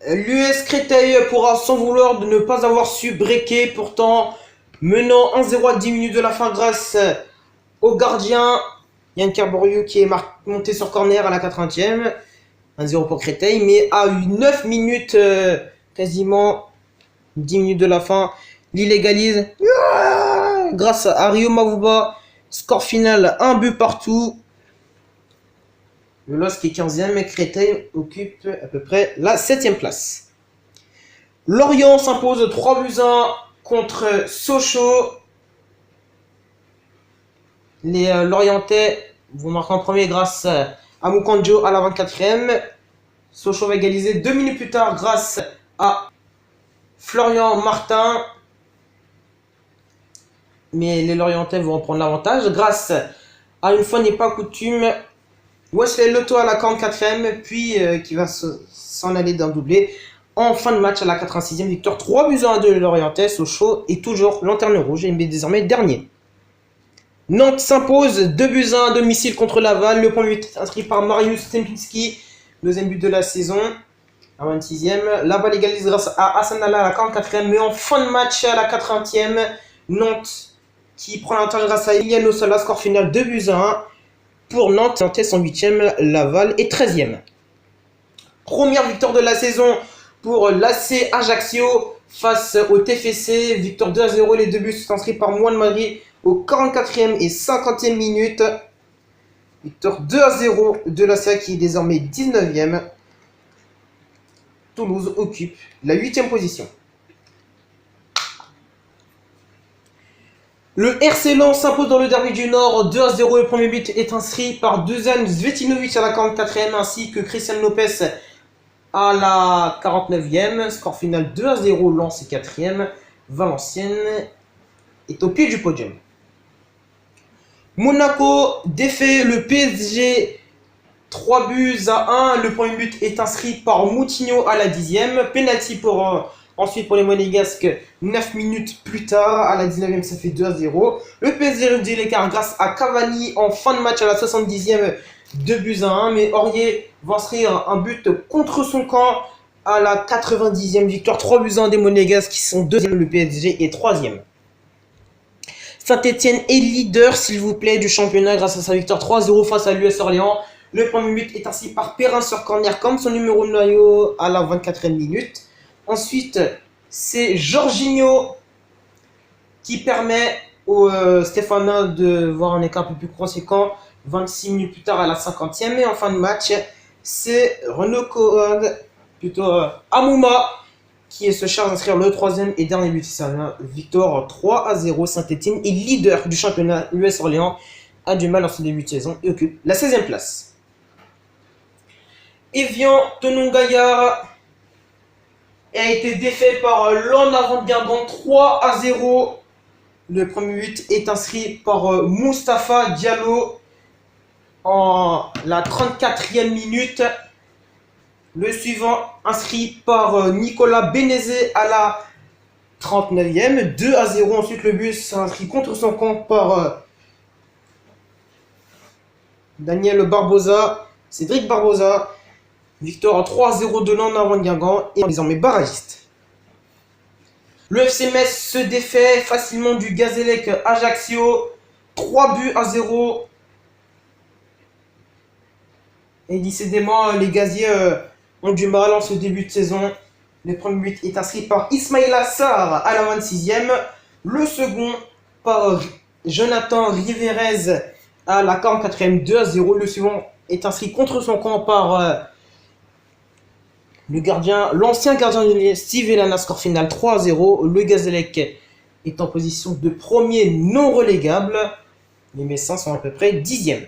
L'US Créteil pourra s'en vouloir de ne pas avoir su breaker, pourtant menant 1-0 à 10 minutes de la fin grâce au gardien Yann Carborio qui est monté sur corner à la 80e. 1-0 pour Créteil, mais à 9 minutes, quasiment 10 minutes de la fin, Lille égalise grâce à Rio Mavuba. Score final, 1 but partout. Le LOSC est 15e et Créteil occupe à peu près la 7e place. Lorient s'impose 3-1 contre Sochaux. Les Lorientais vont marquer en premier grâce à Mukanjo à la 24e. Sochaux va égaliser 2 minutes plus tard grâce à Florian Martin. Mais les Lorientais vont prendre l'avantage grâce à, une fois n'est pas coutume, Wesley Loto à la 44e, puis qui va s'en aller d'un doublé en fin de match à la 86e. Victoire 3-1 de Lorientais. Sochaux est toujours lanterne rouge et est désormais dernier. Nantes s'impose 2-1 à domicile contre Laval. Le premier but inscrit par Marius Stempinski, deuxième but de la saison à 26e. Laval égalise grâce à Hassan Allah à la 44e, mais en fin de match à la 80e, Nantes qui prend l'avantage grâce à Iliano Sola. Score final 2-1 pour Nantes. Nantes est 8e, Laval est 13e. Première victoire de la saison pour l'AC Ajaccio face au TFC. Victoire 2-0. Les deux buts sont inscrits par Moine Marie au 44e et 50e minute. Victoire 2-0 de l'AC qui est désormais 19e. Toulouse occupe la 8e position. Le RC Lens s'impose dans le derby du Nord 2-0. Le premier but est inscrit par Dusan Zvetinovic à la 44e ainsi que Christian Lopez à la 49e. Score final 2-0. Lens est 4e. Valenciennes est au pied du podium. Monaco défait le PSG 3-1. Le premier but est inscrit par Moutinho à la 10e. Penalty ensuite pour les Monégasques 9 minutes plus tard. À la 19e, ça fait 2-0. Le PSG réduit l'écart grâce à Cavani en fin de match à la 70e. 2-1. Mais Aurier va inscrire un but contre son camp à la 90e. Victoire 3-1 des Monégasques qui sont 2e. Le PSG est 3e. Saint-Etienne est leader, s'il vous plaît, du championnat grâce à sa victoire 3-0 face à l'US Orléans. Le premier but est ainsi par Perrin sur corner comme son numéro de maillot à la 24e minute. Ensuite, c'est Jorginho qui permet aux Stéphanois de voir un écart un peu plus conséquent 26 minutes plus tard à la 50e. Et en fin de match, c'est Amouma qui se charge d'inscrire le 3e et dernier but. C'est une victoire 3-0. Saint-Etienne est leader du championnat. l'US Orléans a du mal en ce début de saison et occupe la 16e place. Evian Thonon-Gaillard a été défait par l'En Avant de Guingamp 3-0. Le premier but est inscrit par Moustapha Diallo en la 34e minute. Le suivant inscrit par Nicolas Bénézé à la 39e. 2-0. Ensuite, le but s'inscrit contre son camp par Daniel Barbosa, Cédric Barbosa. Victoire 3-0 de l'En Avant de Guingamp et désormais barragiste. Le FC Metz se défait facilement du Gazélec Ajaccio. 3-0. Et décidément, les Gaziers ont du mal en ce début de saison. Le premier but est inscrit par Ismaïla Sarr à la 26e. Le second par Jonathan Rivérez à la 44e. 2-0. Le suivant est inscrit contre son camp par l'ancien gardien de Steve Elana. Score final 3-0. Le Gazélec est en position de premier non relégable. Les Messins sont à peu près 10e.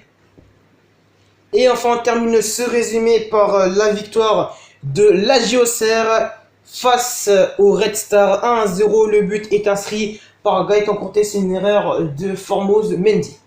Et enfin, on termine ce résumé par la victoire de l'AJ Auxerre face au Red Star 1-0. Le but est inscrit par Gaëtan Courtet, c'est une erreur de Formose Mendy.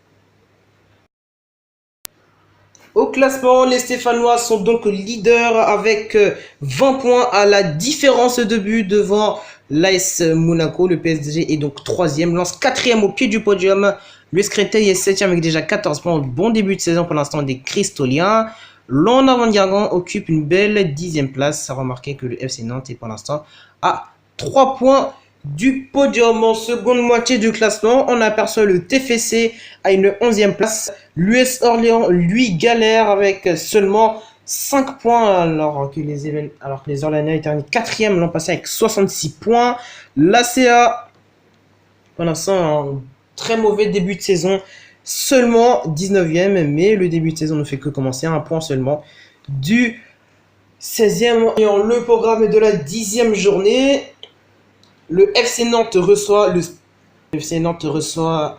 Au classement, les Stéphanois sont donc leaders avec 20 points à la différence de but devant l'AS Monaco. Le PSG est donc 3e, Lens 4e au pied du podium. L'US Créteil est 7e avec déjà 14 points. Bon début de saison pour l'instant des Cristoliens. Lorient occupe une belle 10e place. À remarquer que le FC Nantes est pour l'instant à 3 points du podium. En seconde moitié du classement, on aperçoit le TFC à une 11e place. L'US Orléans, lui, galère avec seulement 5 points alors que les Orléanais terminent 4e l'an passé avec 66 points. L'ACA, pour l'instant, un très mauvais début de saison, seulement 19e, mais le début de saison ne fait que commencer, un point seulement du 16e. Et le programme de la 10e journée, le FC Nantes reçoit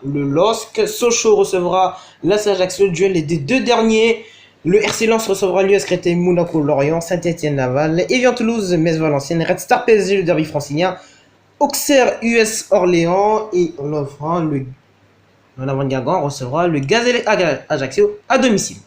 le LOSC. Sochaux recevra l'AS Ajaccio, duel des deux derniers. Le RC Lens recevra l'US Créteil, Monaco, Lorient, Saint-Etienne, Laval, Evian Toulouse, Metz Valenciennes, Red Star PSG, le derby francilien, Auxerre, US Orléans, et Lorient recevra le Gazelle Ajaccio à domicile.